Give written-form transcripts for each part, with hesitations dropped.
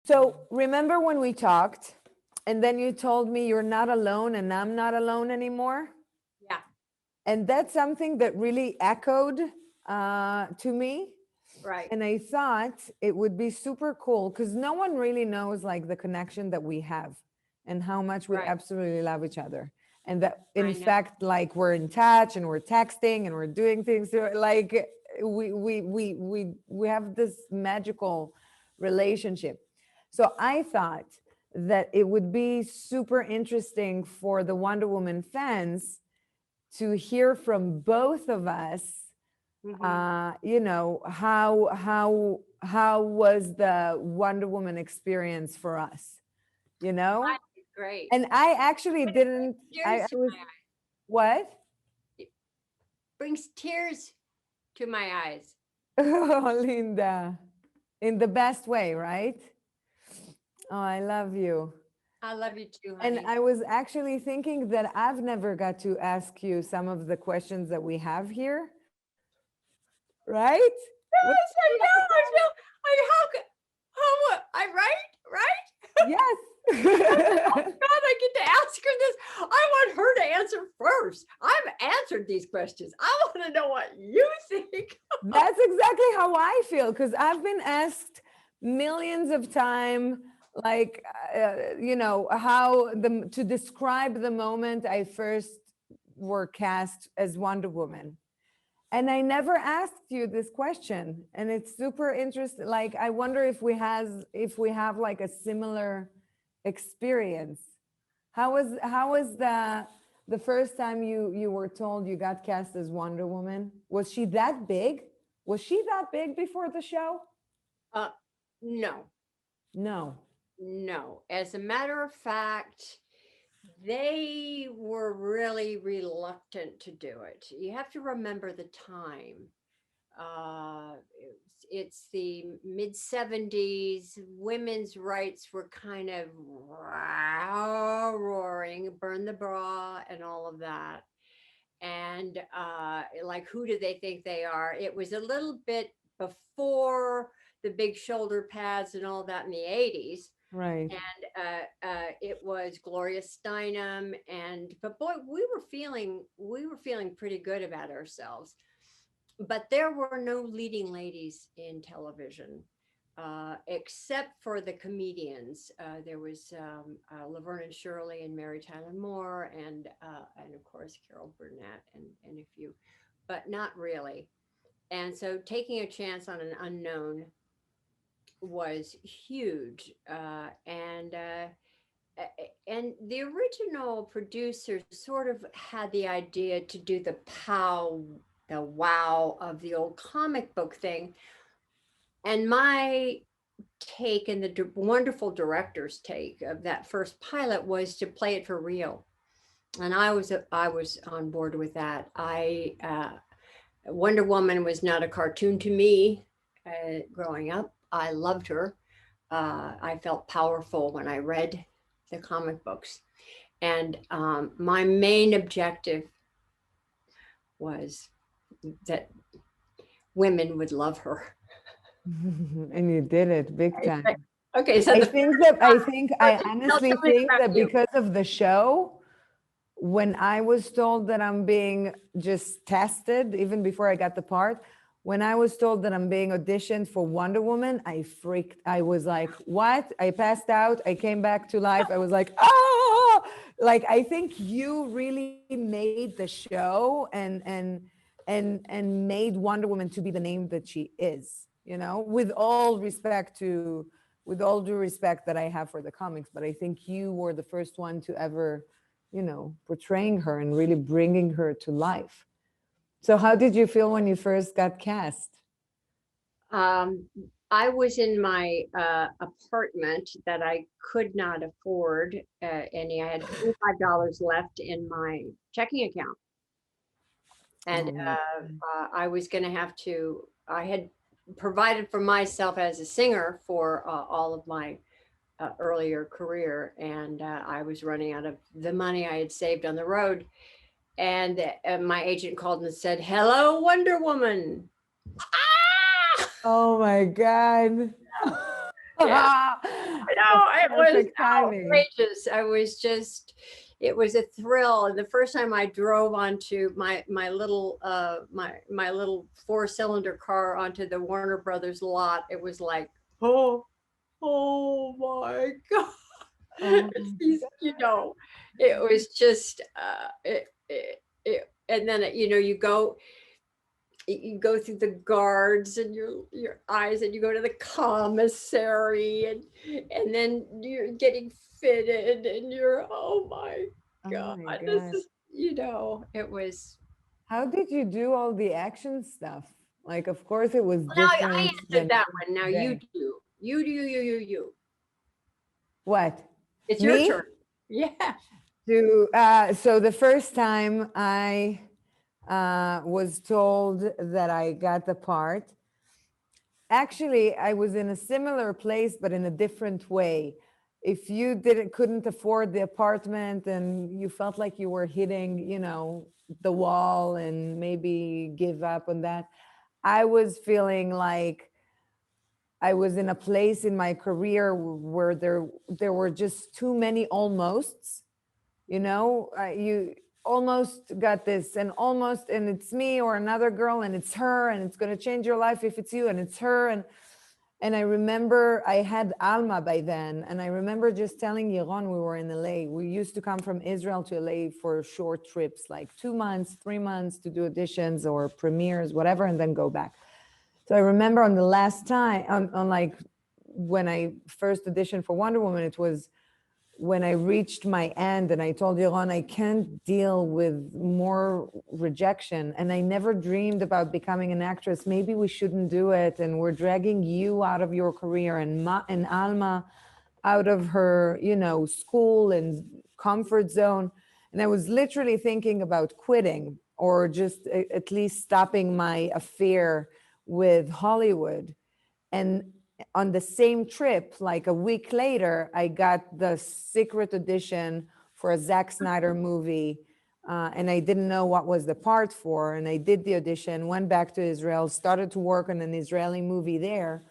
So remember when we talked and then you told me you're not alone and I'm not alone anymore? Yeah. And that's something that really echoed to me. Right. And I thought it would be super cool because no one really knows like the connection that we have and how much we Right. absolutely love each other. And that I in know. fact, like we're in touch and we're texting and we're doing things like we have this magical relationship. So I thought that it would be super interesting for the Wonder Woman fans to hear from both of us. You know, how was the Wonder Woman experience for us, you know? Great. And I actually But it brings didn't, tears I to was, my eyes. what? It brings tears to my eyes. Oh, Linda, in the best way, right? Oh, I love you. I love you too, And honey. I was actually thinking that I've never got to ask you some of the questions that we have here, right? Wouldn't Yes, I you know. like I that? feel. I right, right. Yes. God, I get to ask her this. I want her to answer first. I've answered these questions. I want to know what you think. That's exactly how I feel because I've been asked millions of time, like you know, how the to describe the moment I first were cast as Wonder Woman, and I never asked you this question, and it's super interesting. Like, I wonder if we have like a similar experience. How was the first time you were told you got cast as Wonder Woman? Was she that big? Was she that big before the show? Uh, no, No. no. As a matter of fact, they were really reluctant to do it. You have to remember the time. It's the mid 70s. Women's rights were kind of roaring, burn the bra and all of that. And like, who do they think they are? It was a little bit before the big shoulder pads and all that in the 80s. Right. And it was Gloria Steinem, and but boy, we were feeling pretty good about ourselves. But there were no leading ladies in television, except for the comedians. There was Laverne and Shirley and Mary Tyler Moore, and of course Carol Burnett and a few, but not really. And so taking a chance on an unknown was huge. And the original producers sort of had the idea to do the wow of the old comic book thing. And my take and the wonderful director's take of that first pilot was to play it for real. And I was on board with that. I Wonder Woman was not a cartoon to me growing up. I loved her. I felt powerful when I read the comic books. And my main objective was that women would love her. And you did it big time. Okay, so I tell honestly me think about that you. because of the show, when I was told that I'm being just tested, even before I got the part, when I was told that I'm being auditioned for Wonder Woman, I freaked. I was like, what? I passed out. I came back to life. I was like, oh, like I think you really made the show and made Wonder Woman to be the name that she is, you know, with all due respect that I have for the comics, but I think you were the first one to ever, you know, portraying her and really bringing her to life. So how did you feel when you first got cast? Um, I was in my apartment that I could not afford any. I had $25 left in my checking account, and Oh my I was going to have to. I had provided for myself as a singer for all of my earlier career, and I was running out of the money I had saved on the road. And my agent called and said, "Hello, Wonder Woman." Ah! oh my God. Yeah. That's No, it was perfect timing. outrageous. It was a thrill. And the first time I drove onto my little 4-cylinder car onto the Warner Brothers lot, it was like, oh my God. Oh It's my these, it was just and then you go through the guards and your eyes, and you go to the commissary, and then you're getting fitted, and you're, oh my Oh God, my this God. is, it was. How did you do all the action stuff? Like, of course, it was Well, now I different answered than that one. Now you today. do. You. What? It's your turn. Me? Yeah. So the first time I was told that I got the part, actually, I was in a similar place, but in a different way. If you couldn't afford the apartment and you felt like you were hitting, the wall and maybe give up on that, I was feeling like I was in a place in my career where there were just too many almosts. You almost got this and almost, and it's me or another girl, and it's her, and it's going to change your life if it's you, and it's her. And I remember I had Alma by then, and I remember just telling Yaron, we were in LA. We used to come from Israel to LA for short trips, like 2 months, 3 months, to do auditions or premieres, whatever, and then go back. So I remember on the last time, on like when I first auditioned for Wonder Woman, it was when I reached my end, and I told Yaron, I can't deal with more rejection. And I never dreamed about becoming an actress. Maybe we shouldn't do it. And we're dragging you out of your career, and Alma out of her, school and comfort zone. And I was literally thinking about quitting, or just at least stopping my affair with Hollywood. And on the same trip, like a week later, I got the secret audition for a Zack Snyder movie. And I didn't know what was the part for. And I did the audition, went back to Israel, started to work on an Israeli movie there.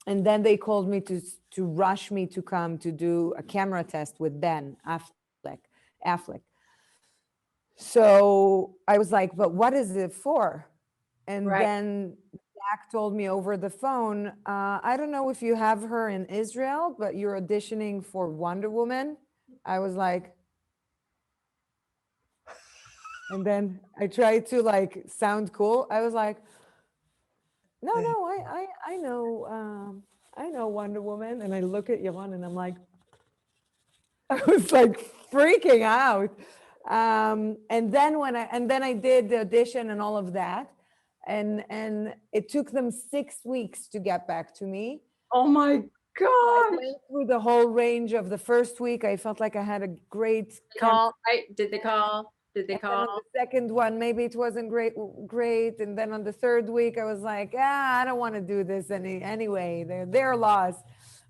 And then they called me to rush me to come to do a camera test with Ben Affleck. So I was like, but what is it for? And Right. then Zach told me over the phone, I don't know if you have her in Israel, but you're auditioning for Wonder Woman. I was like, and then I tried to like sound cool. I was like, no, I know Wonder Woman. And I look at Yaron and I'm like, I was like freaking out. And then I did the audition and all of that. And it took them 6 weeks to get back to me. Oh my So I gosh. went through the whole range of the first week. I felt like I had a great Call. Right? Did they call? Did they and then call? on the second one, maybe it wasn't great. And then on the third week, I was like, I don't want to do this anyway. They're lost.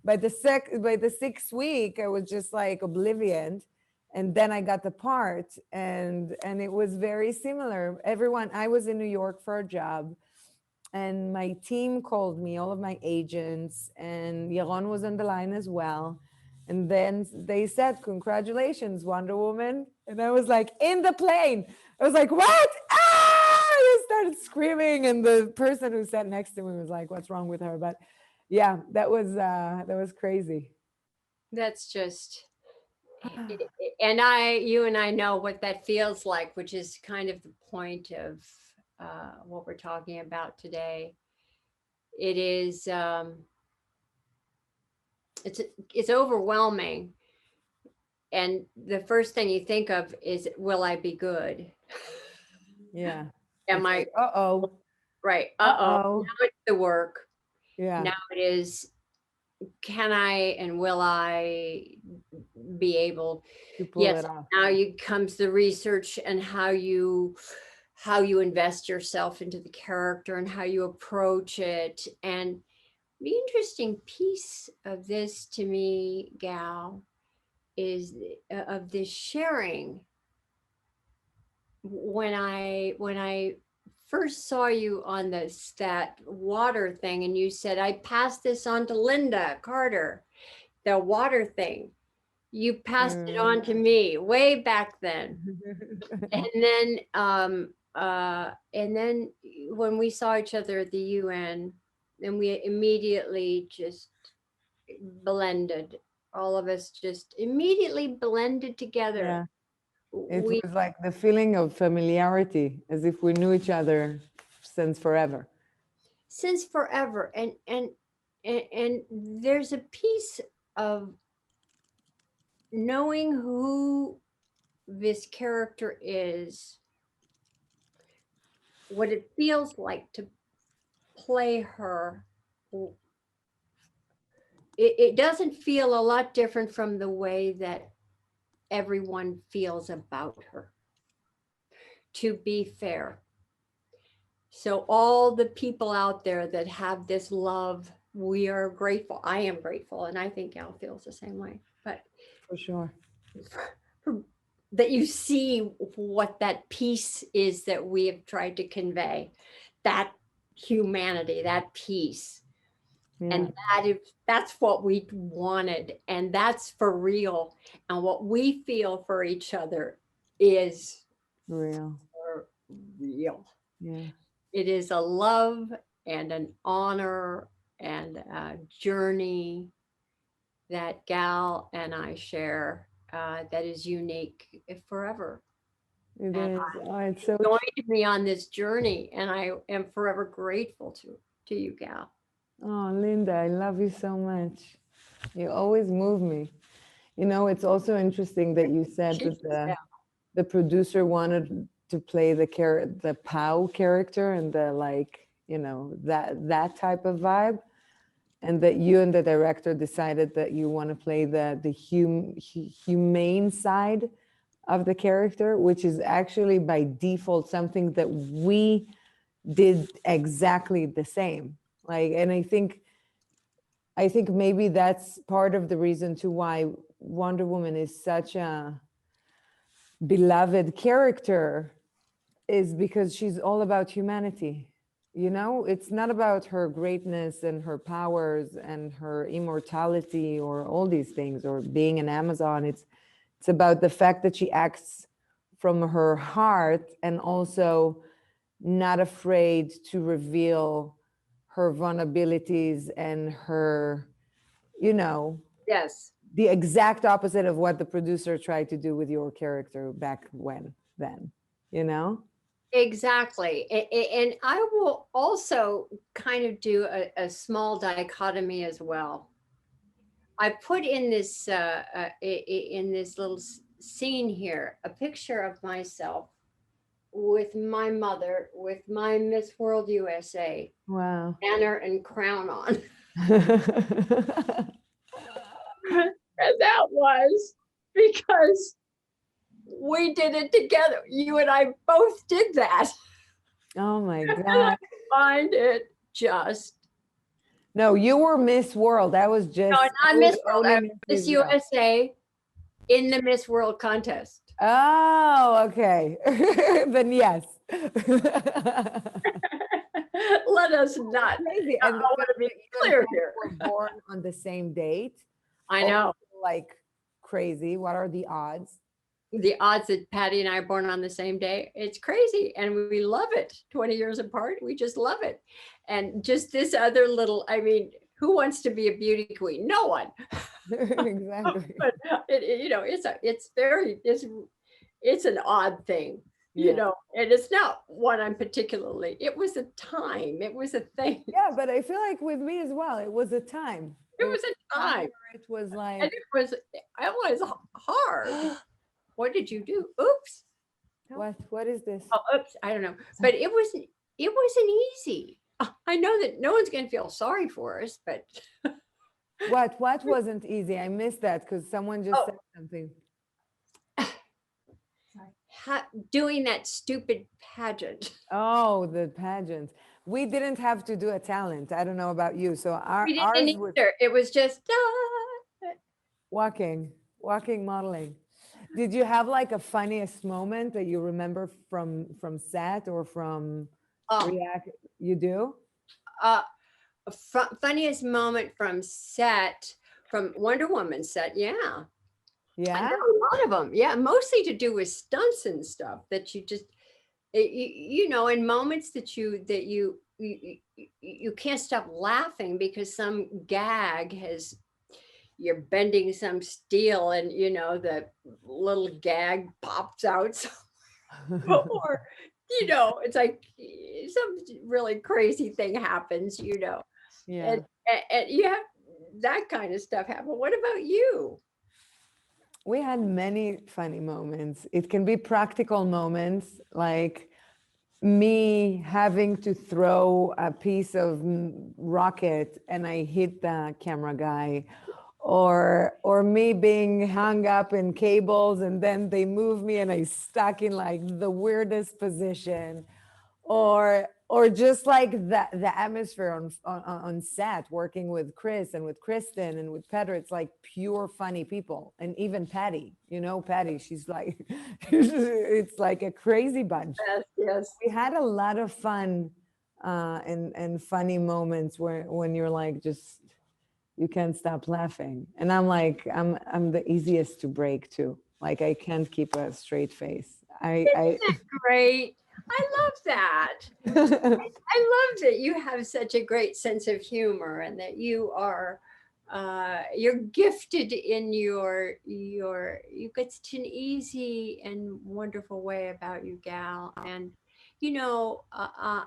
By the sixth week, I was just like oblivion. And then I got the part, and it was very similar. I was in New York for a job, and my team called me, all of my agents, and Yaron was on the line as well. And then they said, congratulations, Wonder Woman. And I was like, in the plane. I was like, what? I started screaming. And the person who sat next to me was like, what's wrong with her? But yeah, that was crazy. That's just, you and I know what that feels like, which is kind of the point of what we're talking about today. It is, it's it's overwhelming, and the first thing you think of is, will I be good? Yeah. Am It's I like, uh-oh, right? uh-oh. Now it's the work. Yeah. Now it is, can I and will I be able? To pull Yes. it off. Now comes the research, and how you invest yourself into the character and how you approach it. And the interesting piece of this to me, Gal, is of this sharing. When I first saw you on that water thing, and you said, I passed this on to Lynda Carter, the water thing. You passed it on to me way back then. And then when we saw each other at the UN, and we immediately just blended. All of us just immediately blended together. Yeah. It was like the feeling of familiarity, as if we knew each other since forever. Since forever. And there's a piece of knowing who this character is, what it feels like to play her. It doesn't feel a lot different from the way that everyone feels about her, to be fair. So all the people out there that have this love, we are grateful. I am grateful, and I think Al feels the same way. But For sure. That you see what that peace is that we have tried to convey, that humanity, that peace. Yeah. And that's what we wanted, and that's for real. And what we feel for each other is Real. for real. Yeah. It is a love and an honor and a journey that Gal and I share that is unique forever. It And is. Oh, it's so joined me on this journey, and I am forever grateful to you, Gal. Oh, Lynda, I love you so much. You always move me. You know, it's also interesting that you said that the producer wanted to play the POW character and the, like, you know, that type of vibe, and that you and the director decided that you want to play the humane side of the character, which is actually by default something that we did exactly the same. Like, and I think maybe that's part of the reason to why Wonder Woman is such a beloved character, is because she's all about humanity. You know, it's not about her greatness and her powers and her immortality or all these things, or being an Amazon. It's about the fact that she acts from her heart, and also not afraid to reveal her vulnerabilities and her, you know, Yes. the exact opposite of what the producer tried to do with your character back then, you know? Exactly. And I will also kind of do a small dichotomy as well. I put in this little scene here a picture of myself with my mother, with my Miss World USA Wow. banner and crown on. And that was because we did it together. You and I both did that. Oh my And God. I find it just. No, you were Miss World. That was just. No, not Miss World. only I was Miss USA in the Miss World contest. Oh, okay. Then yes. Let us not. Crazy. I And want to be clear here. we're born on the same date. I know. Like crazy. What are the odds? The odds that Patty and I are born on the same day, it's crazy. And we love it. 20 years apart, we just love it. And just this other little, I mean, who wants to be a beauty queen? No one. Exactly. But you know, it's an odd thing, you Yeah. know, and it's not one I'm particularly, it was a time, it was a thing. Yeah, but I feel like with me as well, it was a time. It was a time. where It was like, And it was hard. What did you do? Oops. what is this? Oh, oops. I don't know. But it wasn't easy. I know that no one's going to feel sorry for us, but What wasn't easy? I missed that because someone just said something. doing that stupid pageant. Oh, the pageant. We didn't have to do a talent. I don't know about you. So We ours didn't was either. It was just walking modeling. Did you have like a funniest moment that you remember from set or from Oh, react? You do? uh, funniest moment from set, from Wonder Woman set. Yeah. I Yeah. know a lot of them. Yeah. Mostly to do with stunts and stuff that you just, in moments that you can't stop laughing because some gag has, you're bending some steel and the little gag pops out. Or it's like some really crazy thing happens, Yeah. and, and you have that kind of stuff happen. What about you? We had many funny moments. It can be practical moments, like me having to throw a piece of rocket and I hit the camera guy, or me being hung up in cables and then they move me and I stuck in like the weirdest position, or just like the atmosphere on set, working with Chris and with Kristen and with Pedro. It's like pure funny people. And even Patty, Patty, she's like it's like a crazy bunch. Yes, yes. We had a lot of fun, and funny moments where when you're like, just you can't stop laughing. And I'm like, I'm the easiest to break too. Like I can't keep a straight face. I Great. I love that. I love that you have such a great sense of humor and that you're gifted in you've got such an easy and wonderful way about you, gal. And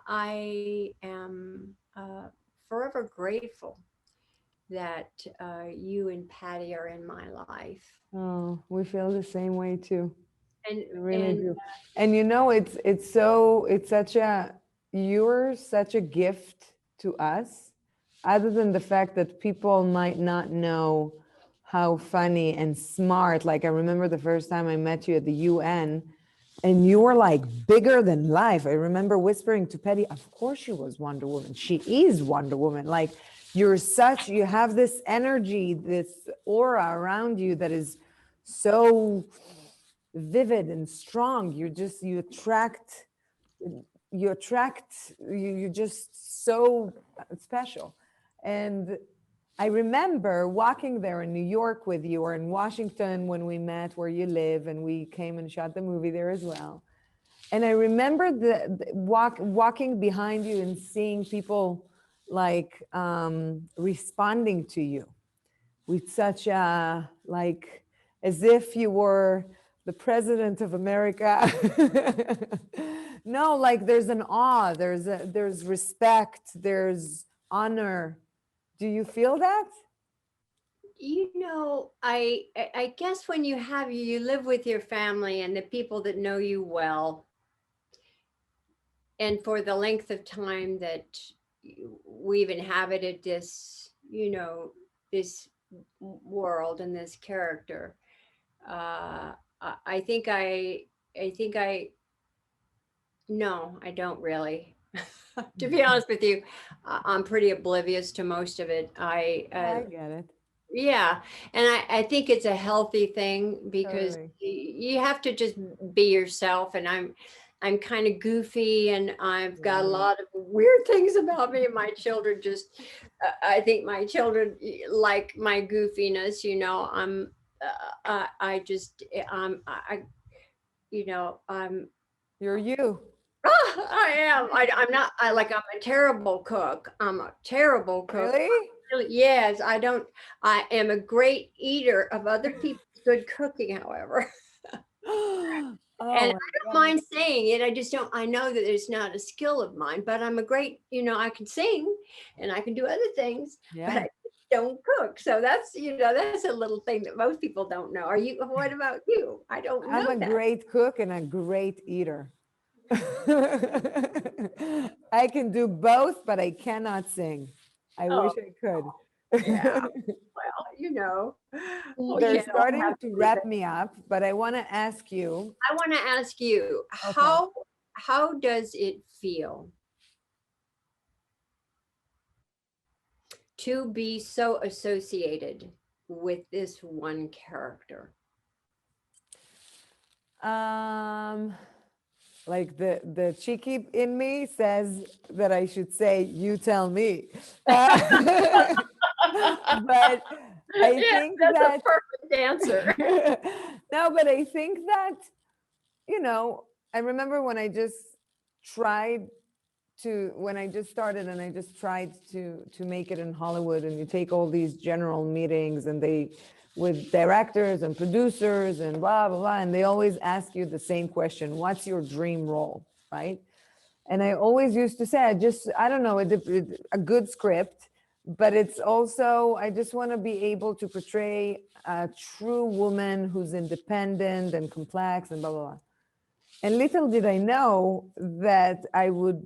I am forever grateful that you and Patty are in my life. Oh, we feel the same way too. And We really and do. And it's such a you're such a gift to us, other than the fact that people might not know how funny and smart. Like I remember the first time I met you at the UN, and you were like bigger than life. I remember whispering to Petty, of course she was Wonder Woman. She is Wonder Woman. Like you have this energy, this aura around you that is so vivid and strong. You're just so special. And I remember walking there in New York with you, or in Washington when we met where you live, and we came and shot the movie there as well. And I remember walking behind you and seeing people like responding to you with such a, like, as if you were the president of America. No, like there's an awe, there's respect, there's honor. Do you feel that? I guess when you live with your family and the people that know you well, and for the length of time that we've inhabited this world and this character, I think I no, I don't really. To be honest with you, I'm pretty oblivious to most of it. I get it. Yeah, and I think it's a healthy thing because Totally. you have to just be yourself. And I'm kind of goofy, and I've got a Yeah. lot of weird things about me. And my children just, I think my children like my goofiness. I just, I'm. You're you. I am. I'm not. I'm a terrible cook. I'm a terrible cook. Really? Yes, I don't. I am a great eater of other people's good cooking, however. Oh And I my don't God. mind saying it. I just don't, I know that it's not a skill of mine, but I'm a great, I can sing and I can do other things, but Yeah. I don't cook. So that's a little thing that most people don't know. What about you? I don't I'm know a that. great cook and a great eater. I can do both, but I cannot sing. I Oh, wish I could. yeah. Well, well, They're all starting have to to. wrap me up, but I want to ask you. I want to ask you, Okay. how does it feel to be so associated with this one character? Um, Like the cheeky in me says that I should say, "You tell me," uh, but I Yeah, think that's a that perfect answer. no, but I think that I remember when I just tried when I just started and I just tried to make it in Hollywood, and you take all these general meetings and they with directors and producers and blah blah blah, and they always ask you the same question: what's your dream role, right? And I always used to say, I don't know, a good script, but it's also, I just want to be able to portray a true woman who's independent and complex and blah blah blah. And little did I know that I would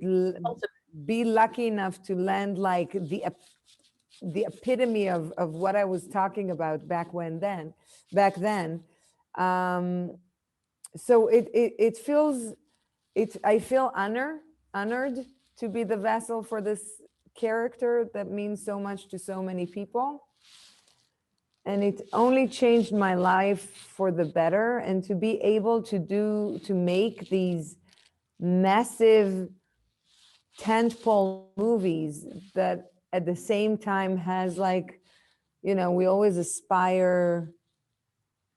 be lucky enough to land like the epitome of what I was talking about back then. Um, so it feels, I feel honored to be the vessel for this character that means so much to so many people. And it only changed my life for the better. And to be able to make these massive tentpole movies that at the same time has like, we always aspire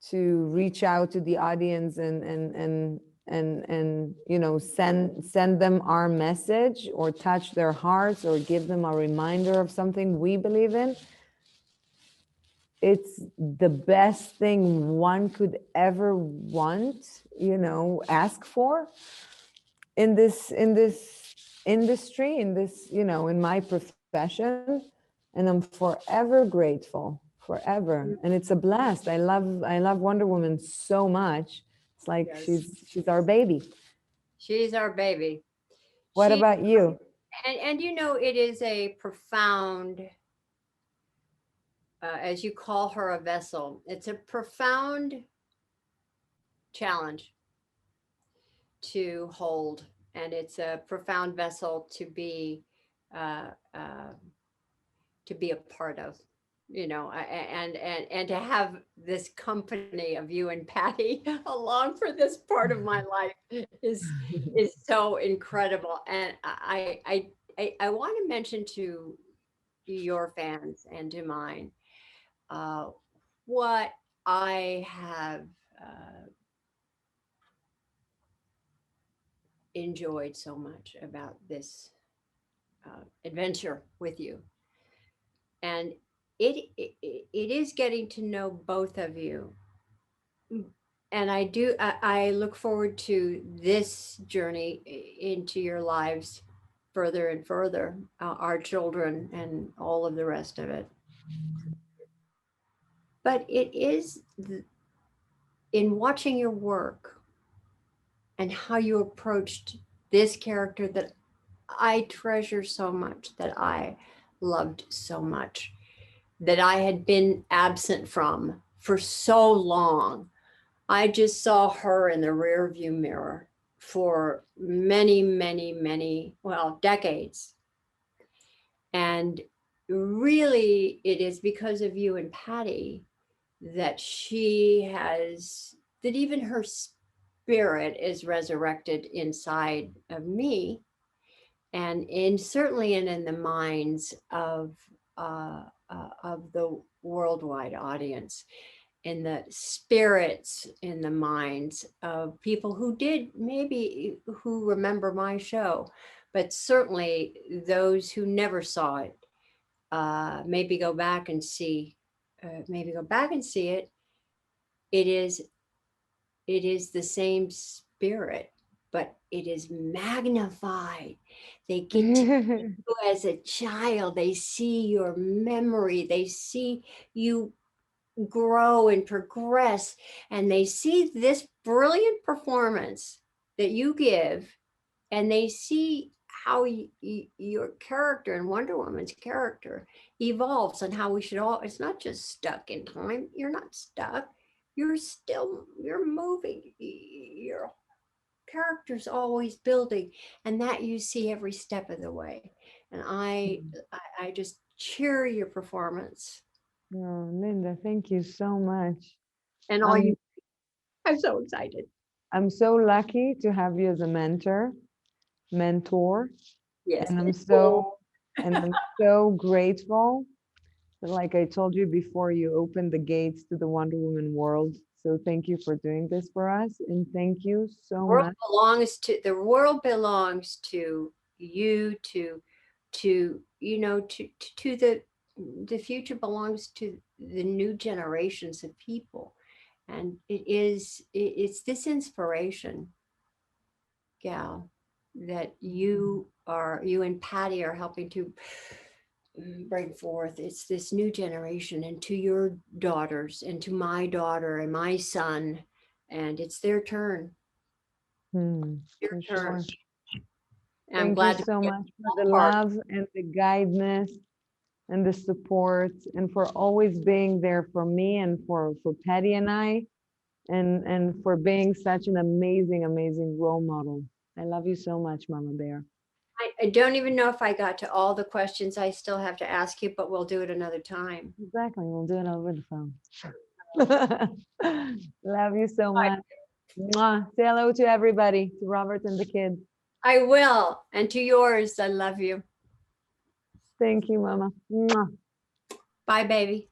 to reach out to the audience and send them our message or touch their hearts or give them a reminder of something we believe in. It's the best thing one could ever want, ask for in this industry, in this, in my profession. And I'm forever grateful, forever. And it's a blast. I love Wonder Woman so much. It's like Yes, she's our baby. she's our baby. What She about you? and it is a profound, as you call her a vessel. It's a profound challenge to hold, and it's a profound vessel uh, uh, to be a part of. And to have this company of you and Patty along for this part of my life is so incredible. And I want to mention to your fans and to mine uh, what I have enjoyed so much about this adventure with you. And it is getting to know both of you. And I look forward to this journey into your lives further and further, our children and all of the rest of it. But in watching your work and how you approached this character that I treasure so much, that I loved so much, that I had been absent from for so long. I just saw her in the rear view mirror for many, many, many, well, decades. And really, it is because of you and Patty that that even her spirit is resurrected inside of me, and certainly in the minds of the worldwide audience, in the spirits, in the minds of people who did maybe who remember my show, but certainly those who never saw it, maybe go back and see it. It is the same spirit, but it is magnified. They get to you as a child. They see your memory. They see you grow and progress, and they see this brilliant performance that you give, and they see how your character and Wonder Woman's character evolves, and how we should all, it's not just stuck in time. You're not stuck. You're moving. Your character's always building, and that you see every step of the way. And I just cheer your performance Oh, Linda, thank you so much. and all you. Um, I'm so excited. I'm so lucky to have you as a mentor, Yes. and I'm so grateful. Like I told you before, you opened the gates to the Wonder Woman world. So thank you for doing this for us. And thank you so much. The world belongs to you, to you know, to the future belongs to the new generations of people. And it's this inspiration, Gal, that you and Patty are helping to bring forth. It's this new generation, and to your daughters and to my daughter and my son, and it's their turn. Their For turn. sure. And I'm Thank you glad to so be a much for the part. love and the guidance and the support, and for always being there for me and for Patty and I, and for being such an amazing, amazing role model. I love you so much, Mama Bear. I don't even know if I got to all the questions I still have to ask you, but we'll do it another time. Exactly. We'll do it over the phone. Love you so Bye. much. Mwah. Say hello to everybody, to Robert and the kids. I will. And to yours, I love you. Thank you, Mama. Mwah. Bye, baby.